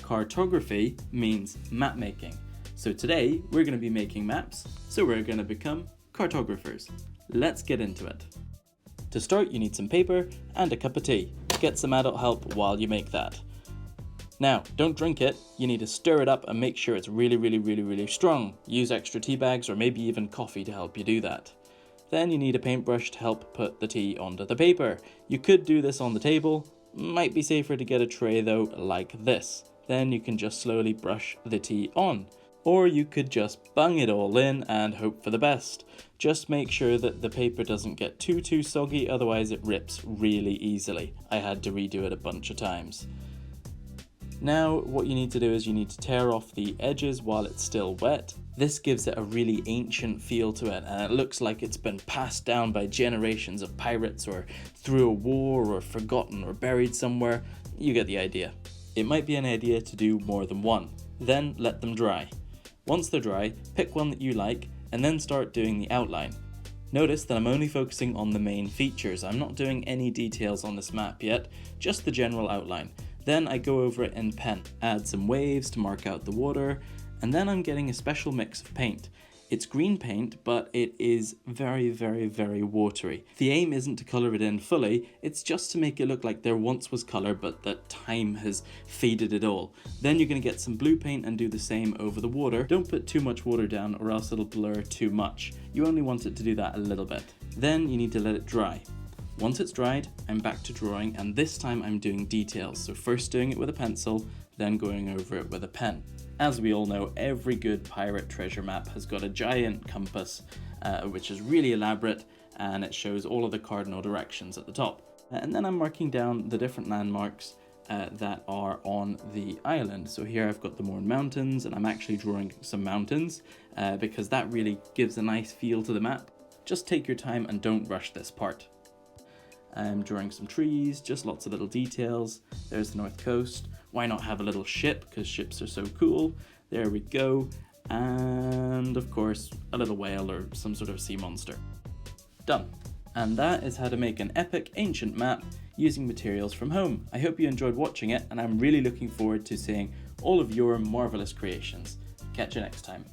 cartography means map making. So today we're going to be making maps, so we're going to become cartographers. Let's get into it. To start, you need some paper and a cup of tea. Get some adult help while you make that. Now, don't drink it, you need to stir it up and make sure it's really strong. Use extra tea bags or maybe even coffee to help you do that. Then you need a paintbrush to help put the tea onto the paper. You could do this on the table, might be safer to get a tray though, like this. Then you can just slowly brush the tea on. Or you could just bung it all in and hope for the best. Just make sure that the paper doesn't get too soggy, otherwise it rips really easily. I had to redo it a bunch of times. Now what you need to do is you need to tear off the edges while it's still wet. This gives it a really ancient feel to it, and it looks like it's been passed down by generations of pirates or through a war or forgotten or buried somewhere. You get the idea. It might be an idea to do more than one. Then let them dry. Once they're dry, pick one that you like and then start doing the outline. Notice that I'm only focusing on the main features. I'm not doing any details on this map yet, just the general outline. Then I go over it in pen, add some waves to mark out the water, and then I'm getting a special mix of paint. It's green paint, but it is very watery. The aim isn't to colour it in fully, it's just to make it look like there once was colour, but that time has faded it all. Then you're going to get some blue paint and do the same over the water. Don't put too much water down or else it'll blur too much. You only want it to do that a little bit. Then you need to let it dry. Once it's dried, I'm back to drawing, and this time I'm doing details. So first doing it with a pencil, then going over it with a pen. As we all know, every good pirate treasure map has got a giant compass, which is really elaborate, and it shows all of the cardinal directions at the top. And then I'm marking down the different landmarks that are on the island. So here I've got the Mourne Mountains, and I'm actually drawing some mountains because that really gives a nice feel to the map. Just take your time and don't rush this part. I'm drawing some trees, just lots of little details. There's the north coast. Why not have a little ship, because ships are so cool. There we go. And of course, a little whale or some sort of sea monster. Done. And that is how to make an epic ancient map using materials from home. I hope you enjoyed watching it, and I'm really looking forward to seeing all of your marvelous creations. Catch you next time.